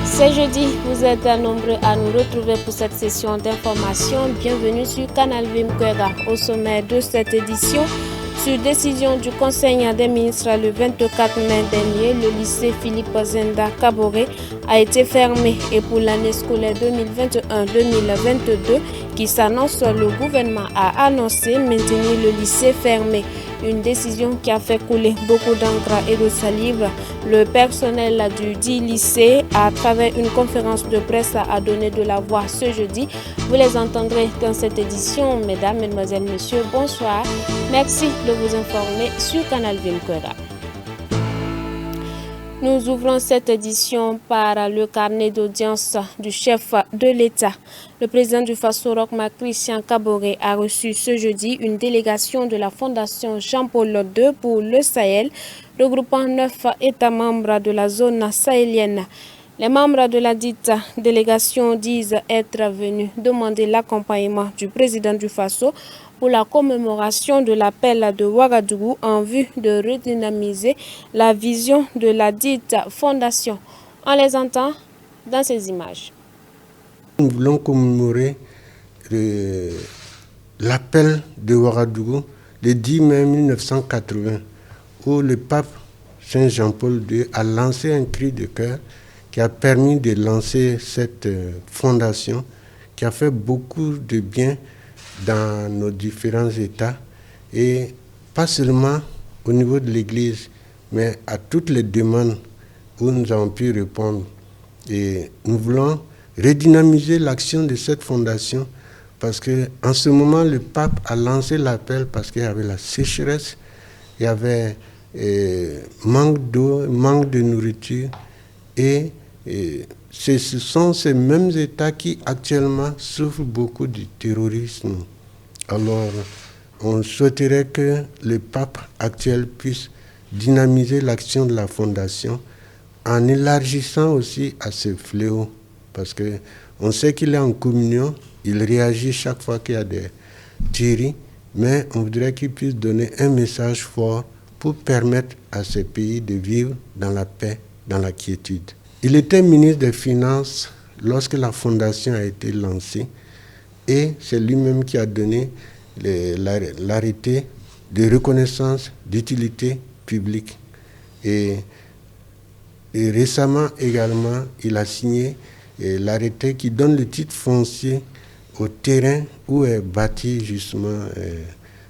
C'est jeudi, vous êtes nombreux à nous retrouver pour cette session d'information. Bienvenue sur Canal Vimkwega. Au sommet de cette édition, sur décision du Conseil des ministres le 24 mai dernier, le lycée Philippe Zenda Kaboré a été fermé et pour l'année scolaire 2021-2022 qui s'annonce, le gouvernement a annoncé maintenir le lycée fermé. Une décision qui a fait couler beaucoup d'encre et de salive. Le personnel du dit lycée, à travers une conférence de presse, a donné de la voix ce jeudi. Vous les entendrez dans cette édition. Mesdames, Mesdemoiselles, Messieurs, bonsoir. Merci de vous informer sur Canal Vimkwega. Nous ouvrons cette édition par le carnet d'audience du chef de l'État. Le président du Faso, Roch Marc Christian Kaboré, a reçu ce jeudi une délégation de la Fondation Jean-Paul II pour le Sahel, regroupant 9 États membres de la zone sahélienne. Les membres de la dite délégation disent être venus demander l'accompagnement du président du Faso pour la commémoration de l'appel de Ouagadougou en vue de redynamiser la vision de la dite fondation. On les entend dans ces images. Nous voulons commémorer l'appel de Ouagadougou le 10 mai 1980 où le pape Saint Jean-Paul II a lancé un cri de cœur qui a permis de lancer cette fondation qui a fait beaucoup de bien dans nos différents États et pas seulement au niveau de l'Église, mais à toutes les demandes où nous avons pu répondre. Et nous voulons redynamiser l'action de cette fondation parce qu'en ce moment, le pape a lancé l'appel parce qu'il y avait la sécheresse, il y avait manque d'eau, manque de nourriture et ce sont ces mêmes États qui actuellement souffrent beaucoup du terrorisme. Alors, on souhaiterait que le pape actuel puisse dynamiser l'action de la Fondation en élargissant aussi à ce fléau. Parce qu'on sait qu'il est en communion, il réagit chaque fois qu'il y a des tueries, mais on voudrait qu'il puisse donner un message fort pour permettre à ces pays de vivre dans la paix, dans la quiétude. Il était ministre des Finances lorsque la fondation a été lancée et c'est lui-même qui a donné l'arrêté de reconnaissance d'utilité publique. Et récemment également, il a signé l'arrêté qui donne le titre foncier au terrain où est bâtie justement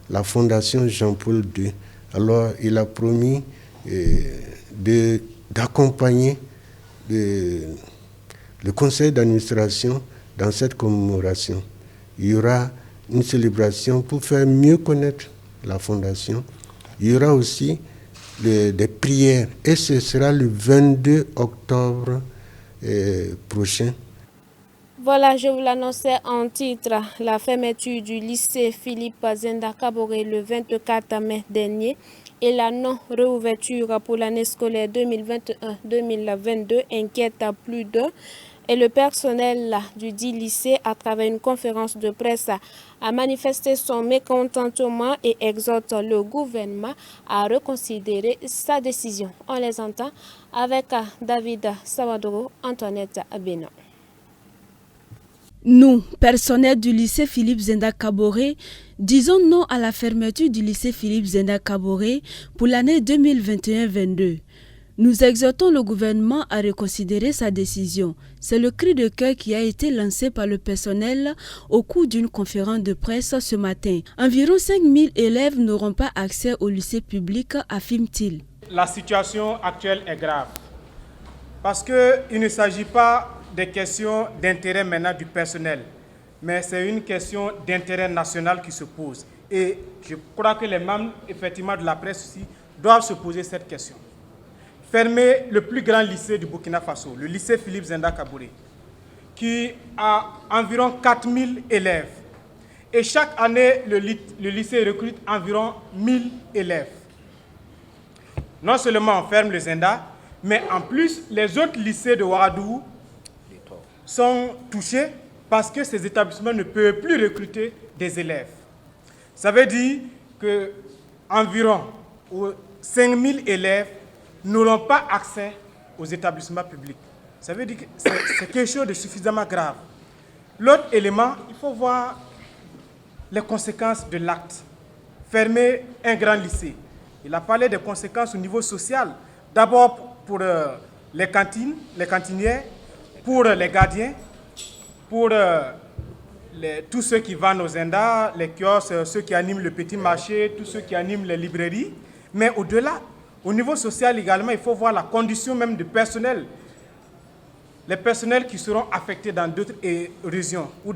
la fondation Jean-Paul II. Alors il a promis d'accompagner le conseil d'administration dans cette commémoration. Il y aura une célébration pour faire mieux connaître la fondation. Il y aura aussi des prières et ce sera le 22 octobre prochain. Voilà, je vous l'annonçais en titre, la fermeture du lycée Philippe Zenda Kaboré le 24 mai dernier et la non-réouverture pour l'année scolaire 2021-2022 inquiète plus d'un. Et le personnel du dit lycée, à travers une conférence de presse, a manifesté son mécontentement et exhorte le gouvernement à reconsidérer sa décision. On les entend avec David Sawadoro, Antoinette Abena. Nous, personnel du lycée Philippe Zenda Kaboré, disons non à la fermeture du lycée Philippe Zenda Kaboré pour l'année 2021-22. Nous exhortons le gouvernement à reconsidérer sa décision. C'est le cri de cœur qui a été lancé par le personnel au cours d'une conférence de presse ce matin. Environ 5000 élèves n'auront pas accès au lycée public, affirme-t-il. La situation actuelle est grave parce qu'il ne s'agit pas des questions d'intérêt maintenant du personnel, mais c'est une question d'intérêt national qui se pose. Et je crois que les membres effectivement de la presse aussi doivent se poser cette question. Fermer le plus grand lycée du Burkina Faso, le lycée Philippe Zenda Kaboré, qui a environ 4000 élèves. Et chaque année, le lycée recrute environ 1000 élèves. Non seulement on ferme le Zenda, mais en plus, les autres lycées de Ouagadougou sont touchés parce que ces établissements ne peuvent plus recruter des élèves. Ça veut dire qu'environ 5000 élèves n'auront pas accès aux établissements publics. Ça veut dire que c'est quelque chose de suffisamment grave. L'autre élément, il faut voir les conséquences de l'acte. Fermer un grand lycée. Il a parlé des conséquences au niveau social. D'abord pour les cantines, les cantinières, pour les gardiens, pour tous ceux qui vendent aux Indas, les kiosques, ceux qui animent le petit marché, tous ceux qui animent les librairies. Mais au-delà, au niveau social également, il faut voir la condition même du personnel. Les personnels qui seront affectés dans d'autres régions ou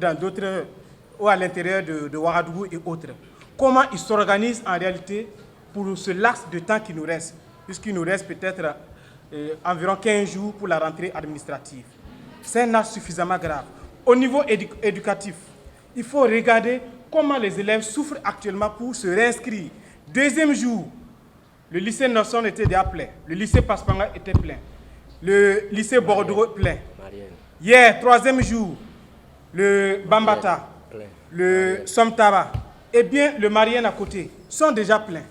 ou à l'intérieur de Ouagadougou et autres. Comment ils s'organisent en réalité pour ce laps de temps qui nous reste, puisqu'il nous reste peut-être environ 15 jours pour la rentrée administrative. C'est un acte suffisamment grave. Au niveau éducatif, il faut regarder comment les élèves souffrent actuellement pour se réinscrire. Deuxième jour, le lycée Nelson était déjà plein, le lycée Paspanga était plein, le lycée Bordeaux plein. Hier, troisième jour, le Bambata, le Somtaba, et bien le Marienne à côté sont déjà pleins.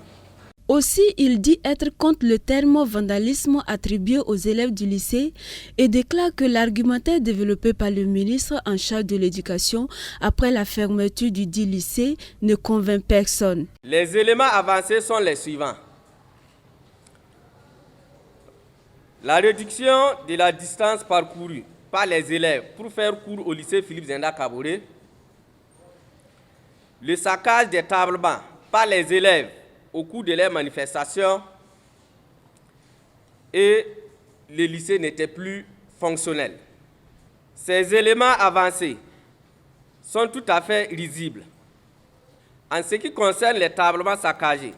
Aussi, il dit être contre le terme vandalisme attribué aux élèves du lycée et déclare que l'argumentaire développé par le ministre en charge de l'éducation après la fermeture du dit lycée ne convainc personne. Les éléments avancés sont les suivants. La réduction de la distance parcourue par les élèves pour faire cours au lycée Philippe Zenda Kaboré, le saccage des tables bancs par les élèves au cours de leurs manifestations et le lycée n'était plus fonctionnel. Ces éléments avancés sont tout à fait risibles. En ce qui concerne les tables bancs saccagés,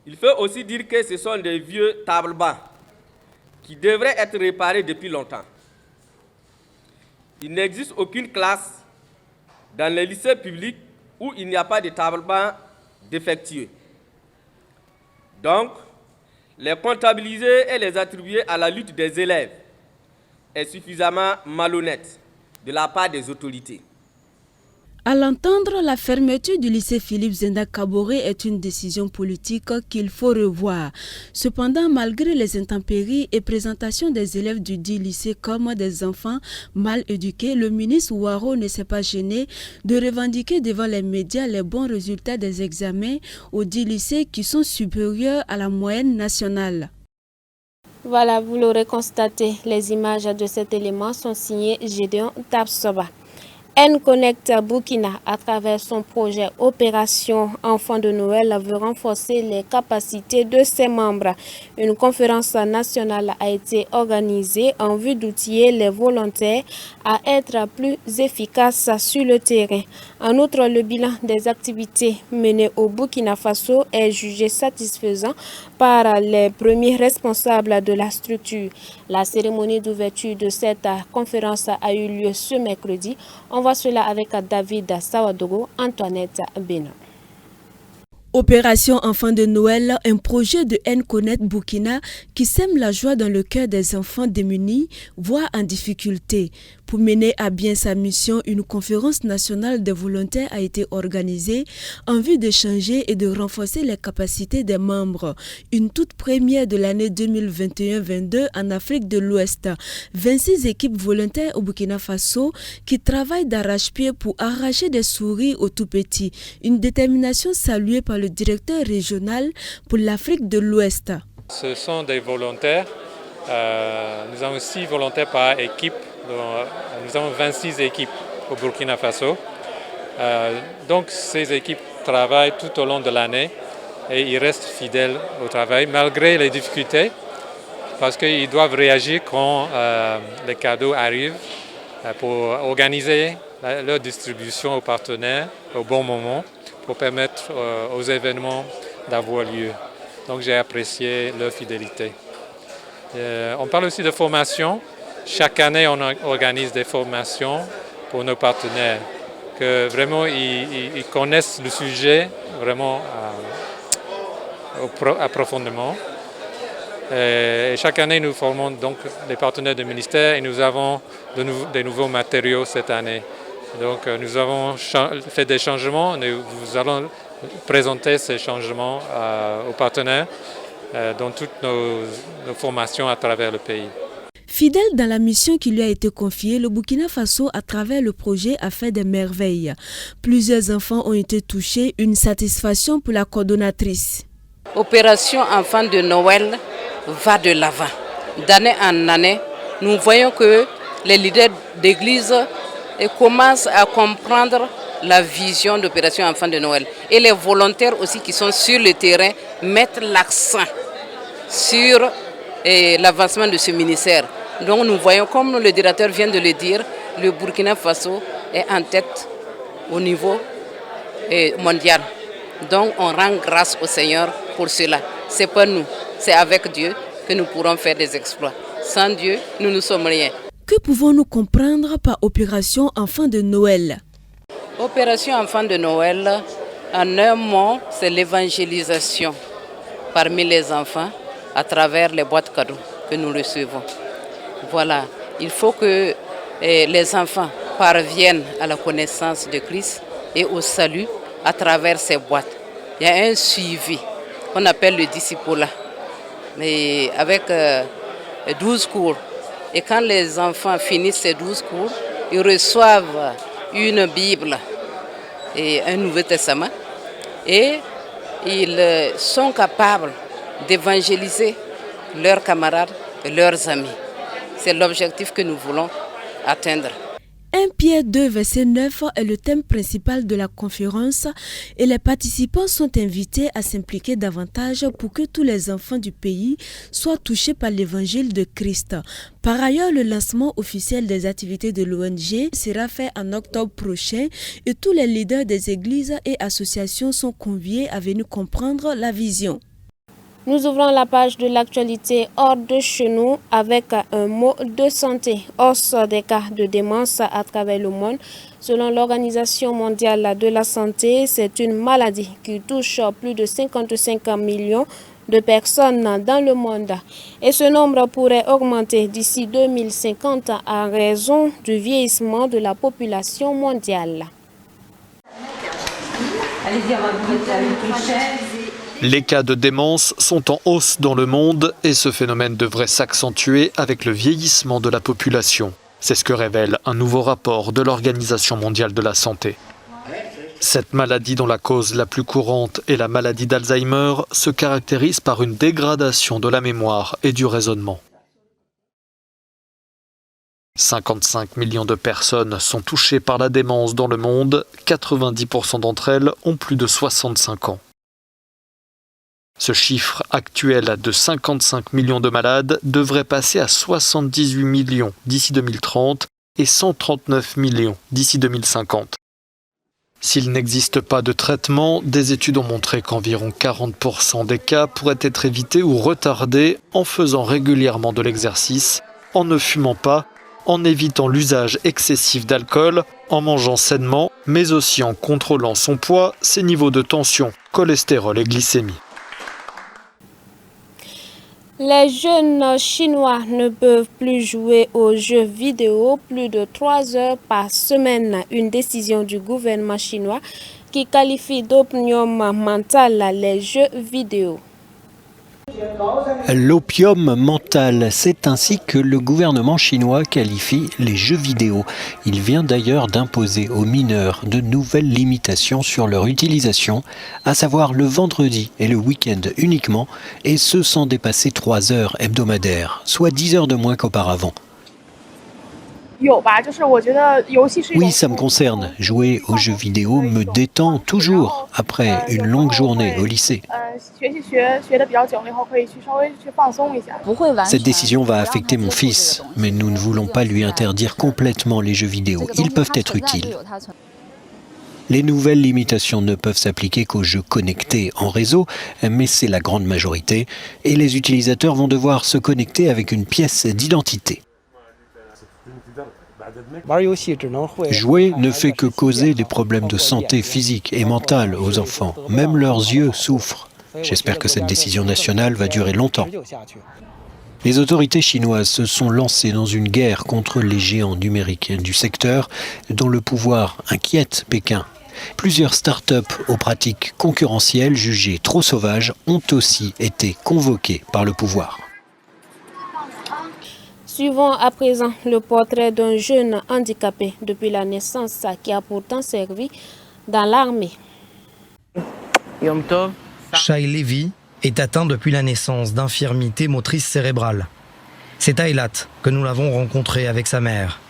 il faut aussi dire que ce sont des vieux tables bancs qui devraient être réparés depuis longtemps. Il n'existe aucune classe dans les lycées publics où il n'y a pas de tables bancs défectueux. Donc, les comptabiliser et les attribuer à la lutte des élèves est suffisamment malhonnête de la part des autorités. À l'entendre, la fermeture du lycée Philippe Zenda Kaboré est une décision politique qu'il faut revoir. Cependant, malgré les intempéries et présentations des élèves du dit lycée comme des enfants mal éduqués, le ministre Ouaro ne s'est pas gêné de revendiquer devant les médias les bons résultats des examens au dit lycée qui sont supérieurs à la moyenne nationale. Voilà, vous l'aurez constaté, les images de cet élément sont signées Gédéon Tapsoba. N-Connect Burkina, à travers son projet Opération Enfants de Noël, veut renforcer les capacités de ses membres. Une conférence nationale a été organisée en vue d'outiller les volontaires à être plus efficaces sur le terrain. En outre, le bilan des activités menées au Burkina Faso est jugé satisfaisant par les premiers responsables de la structure. La cérémonie d'ouverture de cette conférence a eu lieu ce mercredi. On voit cela avec David Sawadogo, Antoinette Beno. Opération Enfants de Noël, un projet de N-Connect Burkina qui sème la joie dans le cœur des enfants démunis, voire en difficulté. Pour mener à bien sa mission, une conférence nationale des volontaires a été organisée en vue d'échanger et de renforcer les capacités des membres. Une toute première de l'année 2021-22 en Afrique de l'Ouest. 26 équipes volontaires au Burkina Faso qui travaillent d'arrache-pied pour arracher des souris aux tout-petits. Une détermination saluée par le directeur régional pour l'Afrique de l'Ouest. Ce sont des volontaires. Nous avons 6 volontaires par équipe. Nous avons 26 équipes au Burkina Faso. Donc ces équipes travaillent tout au long de l'année et ils restent fidèles au travail malgré les difficultés parce qu'ils doivent réagir quand les cadeaux arrivent pour organiser leur distribution aux partenaires au bon moment pour permettre aux événements d'avoir lieu. Donc j'ai apprécié leur fidélité. On parle aussi de formation. Chaque année, on organise des formations pour nos partenaires, que vraiment ils connaissent le sujet vraiment approfondément. Et chaque année, nous formons donc les partenaires du ministère et nous avons des nouveaux matériaux cette année. Donc nous avons fait des changements, nous allons présenter ces changements aux partenaires dans toutes nos formations à travers le pays. Fidèle dans la mission qui lui a été confiée, le Burkina Faso, à travers le projet, a fait des merveilles. Plusieurs enfants ont été touchés, une satisfaction pour la coordonnatrice. Opération Enfants de Noël va de l'avant. D'année en année, nous voyons que les leaders d'église commencent à comprendre la vision d'Opération Enfants de Noël. Et les volontaires aussi qui sont sur le terrain mettent l'accent sur l'avancement de ce ministère. Donc nous voyons, comme le directeur vient de le dire, le Burkina Faso est en tête au niveau mondial. Donc on rend grâce au Seigneur pour cela. Ce n'est pas nous, c'est avec Dieu que nous pourrons faire des exploits. Sans Dieu, nous ne sommes rien. Que pouvons-nous comprendre par Opération Enfants de Noël? Opération Enfants de Noël, en un mot, c'est l'évangélisation parmi les enfants à travers les boîtes cadeaux que nous recevons. Voilà, il faut que les enfants parviennent à la connaissance de Christ et au salut à travers ces boîtes. Il y a un suivi qu'on appelle le discipulat, mais avec 12 cours. Et quand les enfants finissent ces 12 cours, ils reçoivent une Bible et un Nouveau Testament et ils sont capables d'évangéliser leurs camarades et leurs amis. C'est l'objectif que nous voulons atteindre. 1 Pierre 2, verset 9 est le thème principal de la conférence et les participants sont invités à s'impliquer davantage pour que tous les enfants du pays soient touchés par l'évangile de Christ. Par ailleurs, le lancement officiel des activités de l'ONG sera fait en octobre prochain et tous les leaders des églises et associations sont conviés à venir comprendre la vision. Nous ouvrons la page de l'actualité hors de chez nous avec un mot de santé. Hausse des cas de démence à travers le monde. Selon l'Organisation mondiale de la santé, c'est une maladie qui touche plus de 55 millions de personnes dans le monde. Et ce nombre pourrait augmenter d'ici 2050 à raison du vieillissement de la population mondiale. Les cas de démence sont en hausse dans le monde et ce phénomène devrait s'accentuer avec le vieillissement de la population. C'est ce que révèle un nouveau rapport de l'Organisation mondiale de la santé. Cette maladie, dont la cause la plus courante est la maladie d'Alzheimer, se caractérise par une dégradation de la mémoire et du raisonnement. 55 millions de personnes sont touchées par la démence dans le monde, 90% d'entre elles ont plus de 65 ans. Ce chiffre actuel de 55 millions de malades devrait passer à 78 millions d'ici 2030 et 139 millions d'ici 2050. S'il n'existe pas de traitement, des études ont montré qu'environ 40% des cas pourraient être évités ou retardés en faisant régulièrement de l'exercice, en ne fumant pas, en évitant l'usage excessif d'alcool, en mangeant sainement, mais aussi en contrôlant son poids, ses niveaux de tension, cholestérol et glycémie. Les jeunes Chinois ne peuvent plus jouer aux jeux vidéo plus de 3 heures par semaine. Une décision du gouvernement chinois qui qualifie d'opium mental les jeux vidéo. L'opium mental, c'est ainsi que le gouvernement chinois qualifie les jeux vidéo. Il vient d'ailleurs d'imposer aux mineurs de nouvelles limitations sur leur utilisation, à savoir le vendredi et le week-end uniquement, et ce sans dépasser 3 heures hebdomadaires, soit 10 heures de moins qu'auparavant. Oui, ça me concerne. Jouer aux jeux vidéo me détend toujours après une longue journée au lycée. Cette décision va affecter mon fils, mais nous ne voulons pas lui interdire complètement les jeux vidéo. Ils peuvent être utiles. Les nouvelles limitations ne peuvent s'appliquer qu'aux jeux connectés en réseau, mais c'est la grande majorité, et les utilisateurs vont devoir se connecter avec une pièce d'identité. Jouer ne fait que causer des problèmes de santé physique et mentale aux enfants. Même leurs yeux souffrent. J'espère que cette décision nationale va durer longtemps. Les autorités chinoises se sont lancées dans une guerre contre les géants numériques du secteur dont le pouvoir inquiète Pékin. Plusieurs start-up aux pratiques concurrentielles jugées trop sauvages ont aussi été convoquées par le pouvoir. Suivons à présent le portrait d'un jeune handicapé depuis la naissance qui a pourtant servi dans l'armée. Shai Levi est atteint depuis la naissance d'infirmité motrice cérébrale. C'est à Eilat que nous l'avons rencontré avec sa mère.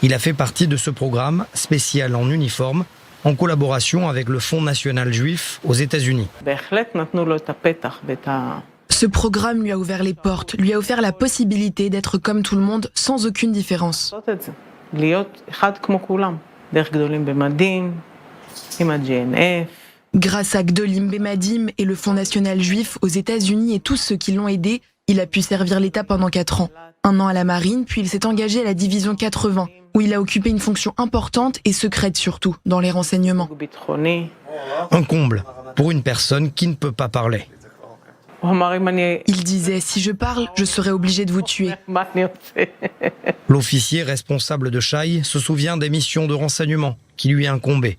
Il a fait partie de ce programme spécial en uniforme en collaboration avec le Fonds national juif aux États-Unis. Ce programme lui a ouvert les portes, lui a offert la possibilité d'être comme tout le monde sans aucune différence. Grâce à Gdolim Bemadim et le Fonds national juif aux États-Unis et tous ceux qui l'ont aidé, il a pu servir l'État pendant 4 ans. 1 an à la marine, puis il s'est engagé à la division 80, où il a occupé une fonction importante et secrète surtout, dans les renseignements. Un comble pour une personne qui ne peut pas parler. Il disait, si je parle, je serai obligé de vous tuer. L'officier responsable de Shai se souvient des missions de renseignement qui lui incombaient.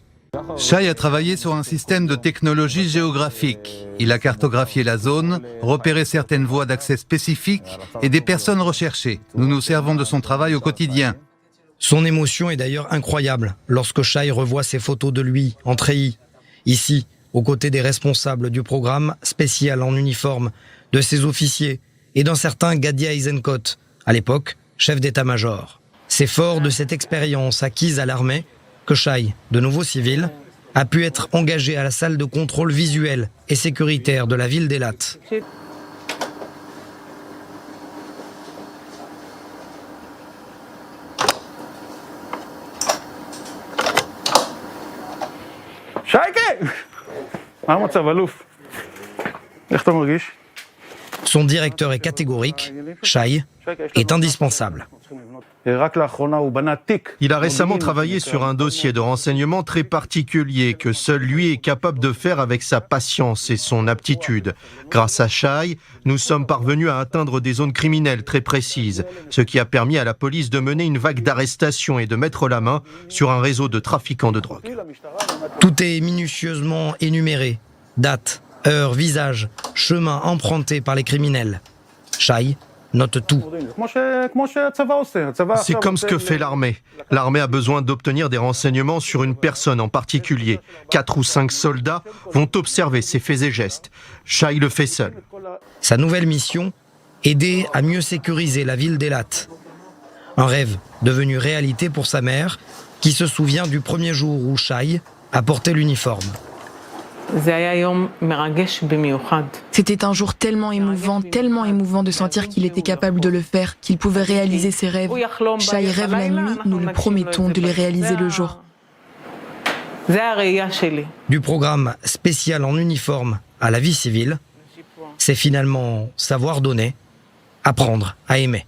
Shai a travaillé sur un système de technologie géographique. Il a cartographié la zone, repéré certaines voies d'accès spécifiques et des personnes recherchées. Nous nous servons de son travail au quotidien. Son émotion est d'ailleurs incroyable lorsque Shai revoit ses photos de lui en treillis, ici, aux côtés des responsables du programme spécial en uniforme, de ses officiers et d'un certain Gadi Eisenkot, à l'époque chef d'état-major. C'est fort de cette expérience acquise à l'armée que Shai, de nouveau civil, a pu être engagé à la salle de contrôle visuel et sécuritaire de la ville d'Eilat. Son directeur est catégorique, Shai est indispensable. Il a récemment travaillé sur un dossier de renseignement très particulier que seul lui est capable de faire avec sa patience et son aptitude. Grâce à Shai, nous sommes parvenus à atteindre des zones criminelles très précises, ce qui a permis à la police de mener une vague d'arrestations et de mettre la main sur un réseau de trafiquants de drogue. Tout est minutieusement énuméré. Date, heure, visage, chemin emprunté par les criminels. Shai note tout. C'est comme ce que fait l'armée. L'armée a besoin d'obtenir des renseignements sur une personne en particulier. 4 ou 5 soldats vont observer ses faits et gestes. Shai le fait seul. Sa nouvelle mission, aider à mieux sécuriser la ville d'Eilat. Un rêve devenu réalité pour sa mère, qui se souvient du premier jour où Shai a porté l'uniforme. C'était un jour tellement émouvant de sentir qu'il était capable de le faire, qu'il pouvait réaliser ses rêves. Shai rêve la nuit, nous lui promettons de les réaliser le jour. Du programme spécial en uniforme à la vie civile, c'est finalement savoir donner, apprendre à aimer.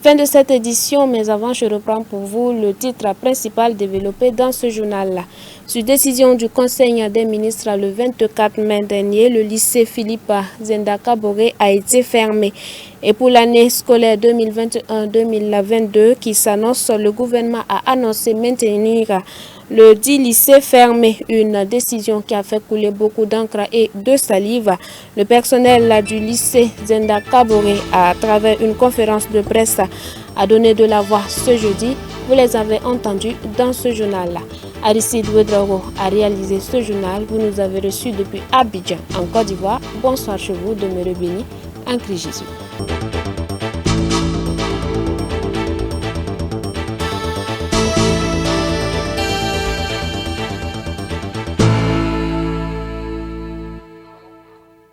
Fin de cette édition, mais avant, je reprends pour vous le titre principal développé dans ce journal-là. Sur décision du Conseil des ministres le 24 mai dernier, le lycée Philippe Zenda Kaboré a été fermé. Et pour l'année scolaire 2021-2022 qui s'annonce, le gouvernement a annoncé maintenir le dit lycée fermé, une décision qui a fait couler beaucoup d'encre et de salive. Le personnel du lycée Zenda Kaboré, à travers une conférence de presse, a donné de la voix ce jeudi. Vous les avez entendus dans ce journal-là. Aristide Ouedraogo a réalisé ce journal. Vous nous avez reçus depuis Abidjan, en Côte d'Ivoire. Bonsoir chez vous, demeurez bénis en Christ Jésus.